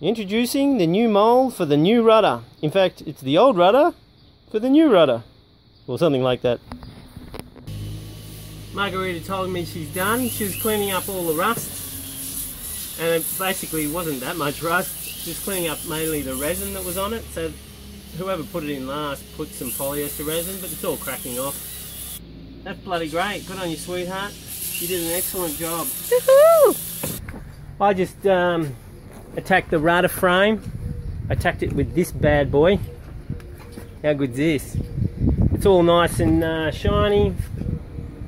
Introducing the new mould for the new rudder. In fact, it's the old rudder for the new rudder. Or something like that. Margarita told me she's done. She was cleaning up all the rust. And it basically wasn't that much rust. Just cleaning up mainly the resin that was on it. So whoever put it in last put some polyester resin, but it's all cracking off. That's bloody great. Good on you, sweetheart. You did an excellent job. I just attacked the rudder frame. I attacked it with this bad boy. How good's this? It's all nice and shiny.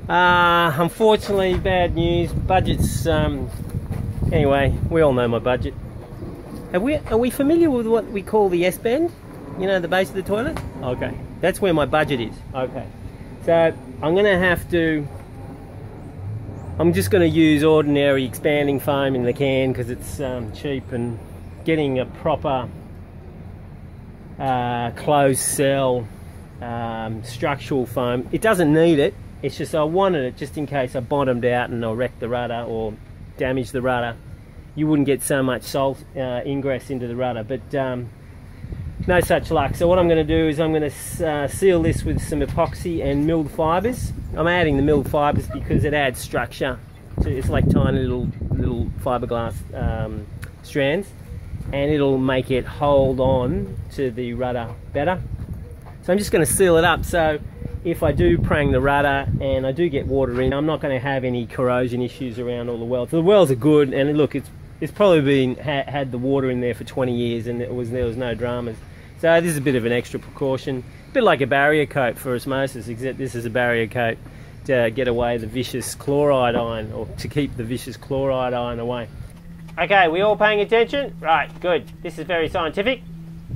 Unfortunately, bad news. Budget's anyway. We all know my budget. Are we familiar with what we call the S-bend? You know, the base of the toilet? Okay, that's where my budget is. Okay, so I'm just going to use ordinary expanding foam in the can because it's cheap, and getting a proper closed cell structural foam, it doesn't need it. It's just I wanted it just in case I bottomed out and I wrecked the rudder or damaged the rudder. You wouldn't get so much salt ingress into the rudder, but no such luck. So what I'm going to do is I'm going to seal this with some epoxy and milled fibres. I'm adding the milled fibres because it adds structure. So it's like tiny little fiberglass strands, and it'll make it hold on to the rudder better. So I'm just going to seal it up, so if I do prang the rudder and I do get water in, I'm not going to have any corrosion issues around all the welds. The welds are good, and look, it's probably had the water in there for 20 years and there was no dramas. So this is a bit of an extra precaution, a bit like a barrier coat for osmosis, except this is a barrier coat to get away the vicious chloride ion, or to keep the vicious chloride ion away. Okay, we all paying attention? Right, good. This is very scientific.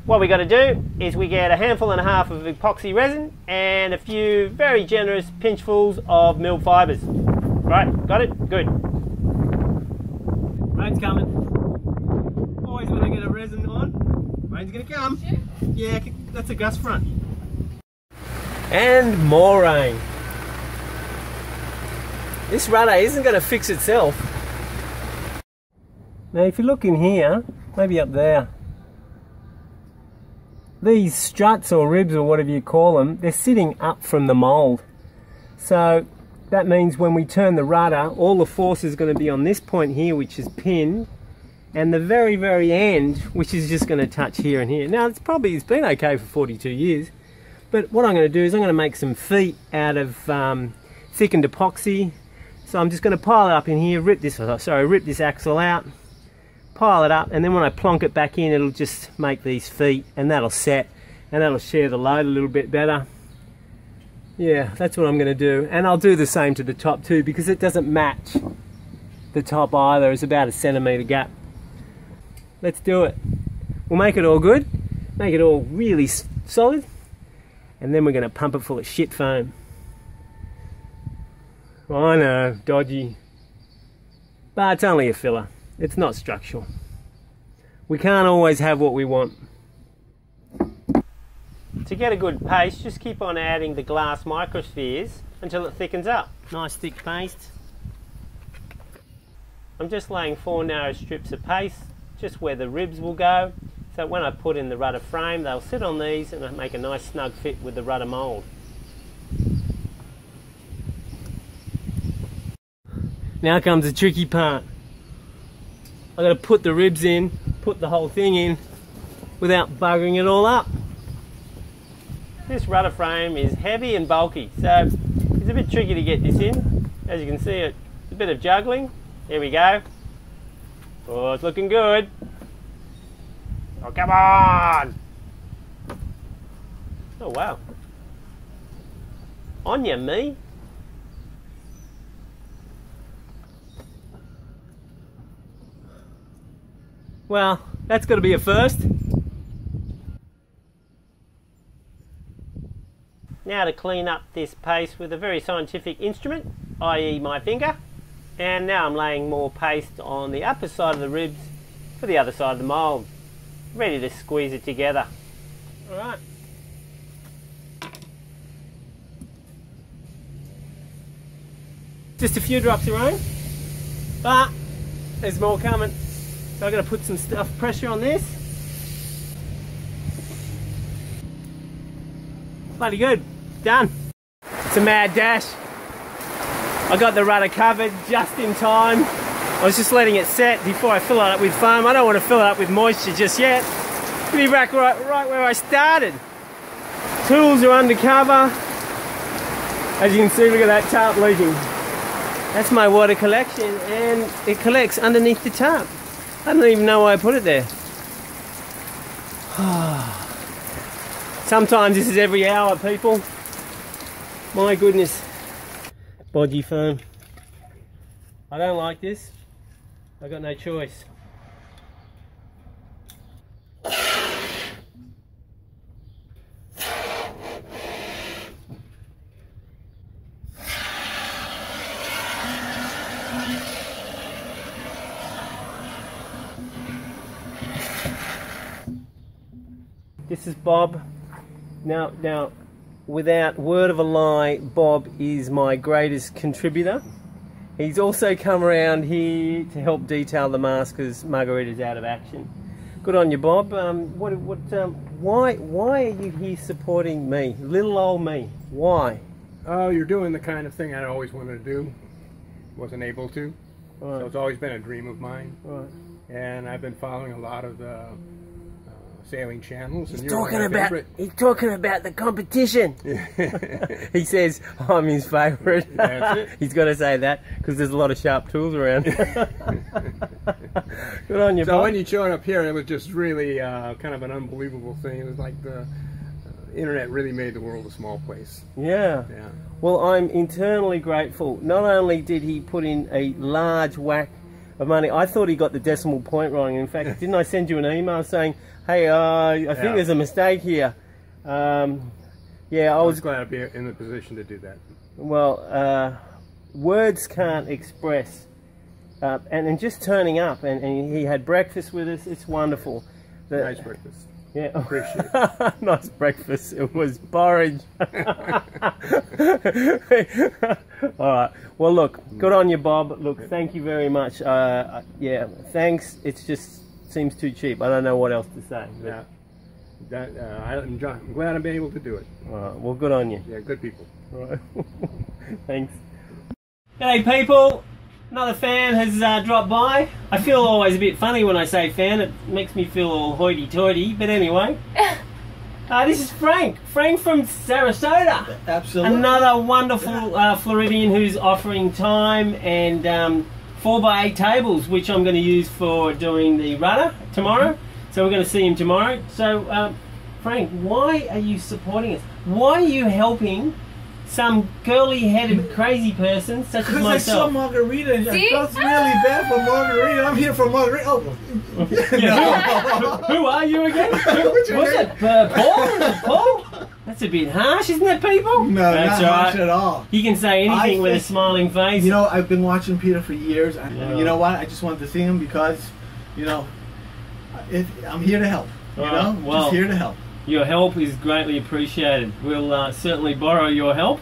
What we got to do is we get a handful and a half of epoxy resin and a few very generous pinchfuls of milled fibres. Right, got it? Good. Rain's coming. Always when I get a resin on, rain's gonna come. Yeah, that's a gust front. And more rain. This rudder isn't gonna fix itself. Now if you look in here, maybe up there, these struts or ribs or whatever you call them, they're sitting up from the mould. So that means when we turn the rudder, all the force is going to be on this point here, which is pinned, and the very end, which is just going to touch here and here. Now it's been okay for 42 years, but what I'm going to do is I'm going to make some feet out of thickened epoxy. So I'm just going to pile it up in here, rip this axle out, pile it up, and then when I plonk it back in, it'll just make these feet, and that'll set, and that'll share the load a little bit better. Yeah, that's what I'm going to do. And I'll do the same to the top too, because it doesn't match the top either. It's about a centimetre gap. Let's do it. We'll make it all good, make it all really solid, and then we're going to pump it full of shit foam. I know, dodgy, but it's only a filler. It's not structural. We can't always have what we want. To get a good paste, just keep on adding the glass microspheres until it thickens up. Nice thick paste. I'm just laying 4 narrow strips of paste, just where the ribs will go, so when I put in the rudder frame, they'll sit on these and make a nice snug fit with the rudder mould. Now comes the tricky part. I've got to put the ribs in, put the whole thing in, without buggering it all up. This rudder frame is heavy and bulky, so it's a bit tricky to get this in. As you can see, it's a bit of juggling. Here we go. Oh, it's looking good. Oh, come on! Oh, wow. On ya, me. Well, that's got to be a first. Now to clean up this paste with a very scientific instrument, i.e. my finger. And now I'm laying more paste on the upper side of the ribs for the other side of the mould. Ready to squeeze it together. Alright. Just a few drops of rain, but there's more coming. So I've got to put some pressure on this. Bloody good. Done. It's a mad dash. I got the rudder covered just in time. I was just letting it set before I fill it up with foam. I don't want to fill it up with moisture just yet. Be back right where I started. Tools are undercover. As you can see, look at that tarp leaking. That's my water collection, and it collects underneath the tarp. I don't even know why I put it there. Sometimes this is every hour, people. My goodness. Bodgy foam. I don't like this. I've got no choice. This is Bob. Now, without word of a lie, Bob is my greatest contributor. He's also come around here to help detail the mast because Margarita's out of action. Good on you, Bob. Why are you here supporting me, little old me? Why? Oh, you're doing the kind of thing I always wanted to do, wasn't able to. Right. So it's always been a dream of mine. Right. And I've been following a lot of the sailing channels. He's talking about the competition. He says I'm his favourite. That's it. He's got to say that because there's a lot of sharp tools around. Good on you, So Bob. when you showed up here, it was just really kind of an unbelievable thing. It was like the internet really made the world a small place. Yeah. Yeah. Well, I'm eternally grateful. Not only did he put in a large whack of money, I thought he got the decimal point wrong. In fact, didn't I send you an email saying, hey, I think there's a mistake here. Yeah, I was glad to be in the position to do that. Well, words can't express. And just turning up, and he had breakfast with us. It's wonderful. Nice breakfast. Yeah, appreciate it. Nice breakfast. It was porridge. All right. Well, look, good on you, Bob. Look, thank you very much. Yeah, thanks. It just seems too cheap. I don't know what else to say. Yeah. I'm glad I'm able to do it. All right. Well, good on you. Yeah, good people. All right. Thanks. G'day, people. Another fan has dropped by. I feel always a bit funny when I say fan. It makes me feel all hoity-toity. But anyway, this is Frank. Frank from Sarasota. Absolutely. Another wonderful Floridian who's offering time and 4x8 tables, which I'm going to use for doing the rudder tomorrow. So we're going to see him tomorrow. So, Frank, why are you supporting us? Why are you helping some curly-headed crazy person such as myself? Because I saw Margarita and I felt really bad for Margarita. I'm here for Margarita. Oh. Who are you again? What's it? Paul? Paul? That's a bit harsh, isn't it, people? No, that's not right. harsh at all. You can say anything with a smiling face. You know, I've been watching Peter for years. And you know what? I just wanted to see him because, you know, I'm here to help. You know? Well, just here to help. Your help is greatly appreciated. We'll certainly borrow your help,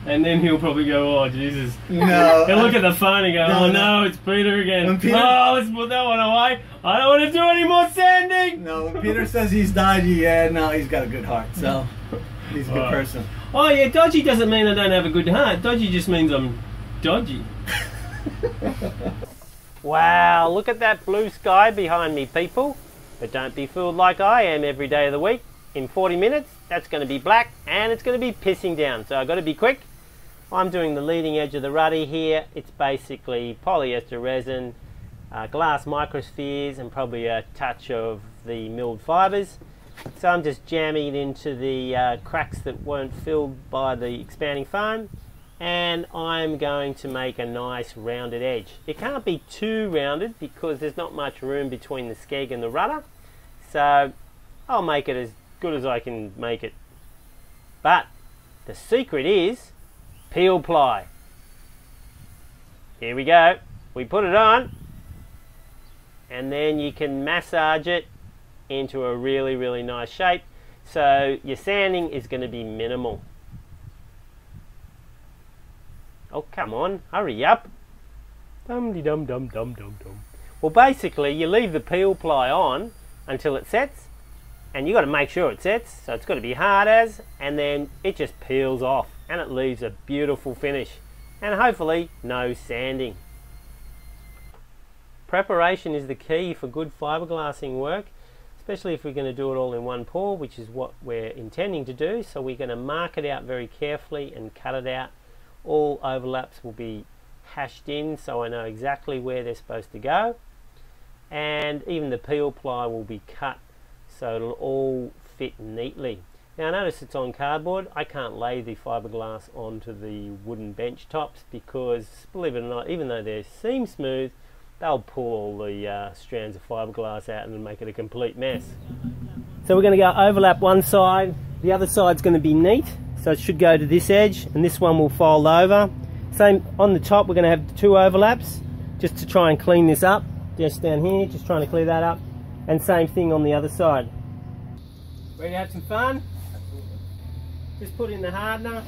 and then he'll probably go, oh, Jesus. No. He'll look at the phone and go, oh, no, it's Peter again. Peter, oh, let's put that one away. I don't want to do any more sanding. No, when Peter says he's dodgy, yeah, no, he's got a good heart, so he's a good person. Oh, yeah, dodgy doesn't mean I don't have a good heart. Dodgy just means I'm dodgy. Wow, look at that blue sky behind me, people. But don't be fooled like I am every day of the week. In 40 minutes, that's going to be black and it's going to be pissing down. So I've got to be quick. I'm doing the leading edge of the rudder here. It's basically polyester resin, glass microspheres, and probably a touch of the milled fibres. So I'm just jamming it into the cracks that weren't filled by the expanding foam. And I'm going to make a nice rounded edge. It can't be too rounded because there's not much room between the skeg and the rudder. So I'll make it as good as I can make it. But the secret is peel ply. Here we go. We put it on and then you can massage it into a really, really nice shape. So your sanding is going to be minimal. Oh, come on, hurry up. Dum-de-dum-dum-dum-dum-dum. Well, basically you leave the peel ply on until it sets, and you got to make sure it sets, so it's got to be hard as, and then it just peels off and it leaves a beautiful finish, and hopefully no sanding. Preparation is the key for good fiberglassing work, especially if we're going to do it all in one pour, which is what we're intending to do. So we're going to mark it out very carefully and cut it out. All overlaps will be hashed in so I know exactly where they're supposed to go, and even the peel ply will be cut so it'll all fit neatly. Now notice it's on cardboard. I can't lay the fiberglass onto the wooden bench tops because, believe it or not, even though they seem smooth, they'll pull all the strands of fiberglass out and make it a complete mess. So we're going to go overlap one side, the other side's going to be neat, so it should go to this edge, and this one will fold over. Same on the top, we're going to have 2 overlaps just to try and clean this up. Just down here, just trying to clear that up, and same thing on the other side. Ready to have some fun? Just put in the hardener.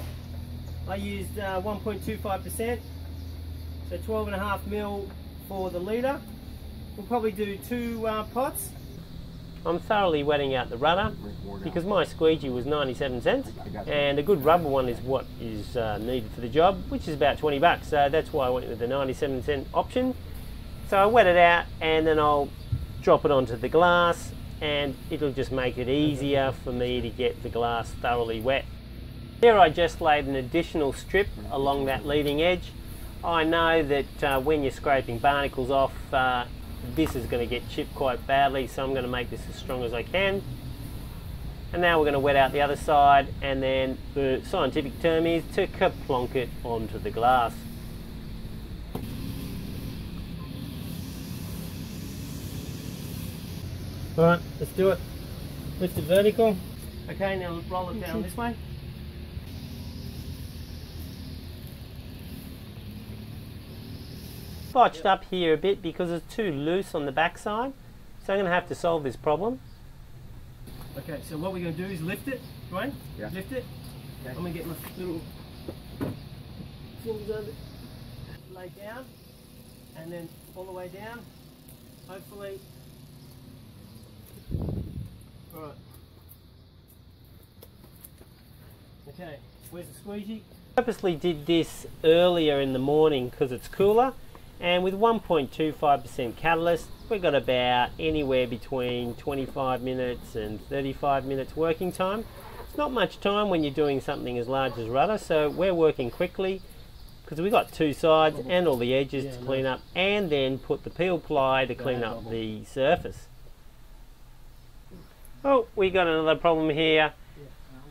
I used 1.25%, so 12.5 mil for the litre. We'll probably do 2 pots. I'm thoroughly wetting out the rudder because my squeegee was 97 cents, and a good rubber one is what is needed for the job, which is about 20 bucks. So that's why I went with the 97 cent option. So I wet it out and then I'll drop it onto the glass, and it'll just make it easier for me to get the glass thoroughly wet. Here I just laid an additional strip along that leading edge. I know that when you're scraping barnacles off, this is going to get chipped quite badly, so I'm going to make this as strong as I can. And now we're going to wet out the other side, and then the scientific term is to kerplonk it onto the glass. Alright, let's do it. Lift it vertical. Okay, now roll it down this way. Botched up here a bit because it's too loose on the back side, so I'm going to have to solve this problem. Okay, so what we're going to do is lift it, Dwayne. Yeah. Lift it. Okay. I'm going to get my little fingers over, lay down, and then all the way down. Hopefully. Alright. Okay, where's the squeegee? I purposely did this earlier in the morning because it's cooler. And with 1.25% catalyst, we've got about anywhere between 25 minutes and 35 minutes working time. It's not much time when you're doing something as large as rudder, so we're working quickly because we've got 2 sides and all the edges to clean up, and then put the peel ply to clean up the surface. Oh, we got another problem here.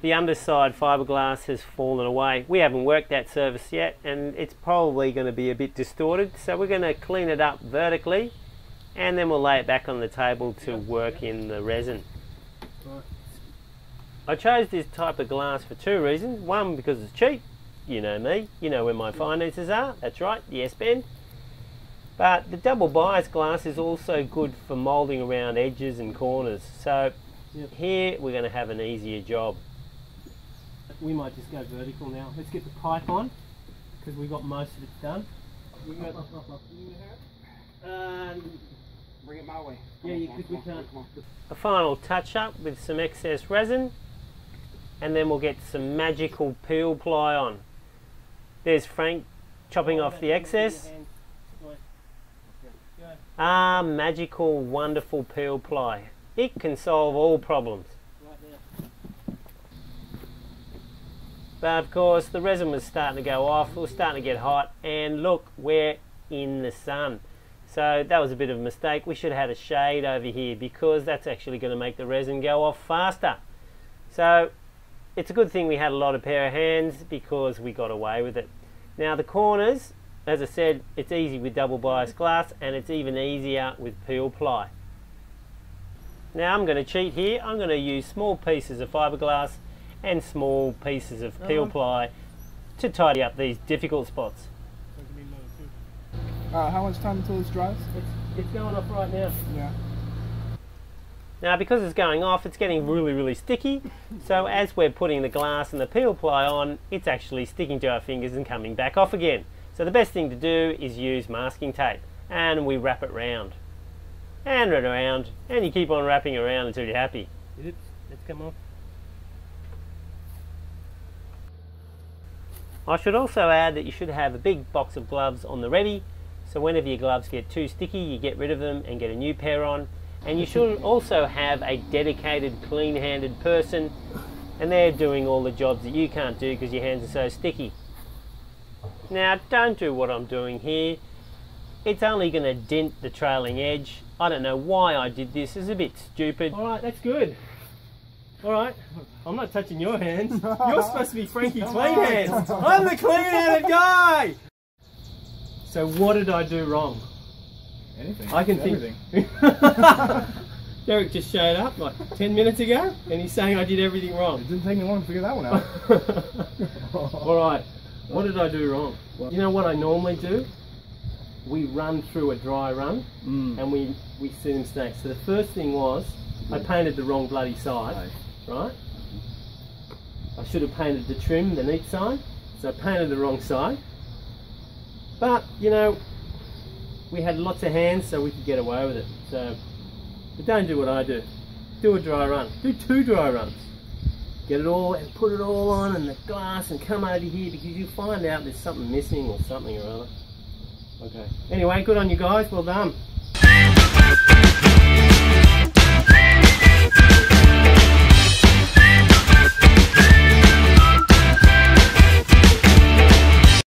The underside fiberglass has fallen away. We haven't worked that surface yet, and it's probably going to be a bit distorted, so we're going to clean it up vertically, and then we'll lay it back on the table to work in the resin. I chose this type of glass for 2 reasons. One, because it's cheap. You know me, you know where my finances are. That's right, the S-bend. But the double bias glass is also good for moulding around edges and corners. So here we're going to have an easier job. We might just go vertical now. Let's get the pipe on because we got most of it done. Bring it my way. We can't. A final touch up with some excess resin, and then we'll get some magical peel ply on. There's Frank chopping off the excess. Ah, magical, wonderful peel ply. It can solve all problems. But of course the resin was starting to go off, it was starting to get hot, and look, we're in the sun. So that was a bit of a mistake. We should have had a shade over here because that's actually going to make the resin go off faster. So it's a good thing we had a lot of pair of hands because we got away with it. Now the corners, as I said, it's easy with double bias glass, and it's even easier with peel ply. Now I'm going to cheat here. I'm going to use small pieces of fiberglass and small pieces of peel ply to tidy up these difficult spots. How much time until this dries? It's going off right now. Yeah. Now because it's going off, it's getting really sticky, so as we're putting the glass and the peel ply on, it's actually sticking to our fingers and coming back off again. So the best thing to do is use masking tape, and we wrap it round. and around, and you keep on wrapping around until you're happy. Let's come off. I should also add that you should have a big box of gloves on the ready, so whenever your gloves get too sticky, you get rid of them and get a new pair on. And you should also have a dedicated, clean-handed person, and they're doing all the jobs that you can't do because your hands are so sticky. Now, don't do what I'm doing here. It's only going to dent the trailing edge. I don't know why I did this. It's a bit stupid. All right, that's good. All right, I'm not touching your hands. You're supposed to be Frankie Clean Hands. I'm the clean-handed guy. So what did I do wrong? Anything. I can think. Derek just showed up like 10 minutes ago, and he's saying I did everything wrong. It didn't take me long to figure that one out. All right, what did I do wrong? You know what I normally do? We run through a dry run, and we see them snakes. So the first thing was, I painted the wrong bloody side, right? I should have painted the trim, the neat side, so I painted the wrong side. But, you know, we had lots of hands, so we could get away with it. So, but don't do what I do. Do a dry run. Do 2 dry runs. Get it all and put it all on in the glass and come over here, because you find out there's something missing or something or other. Okay. Anyway, good on you guys. Well done.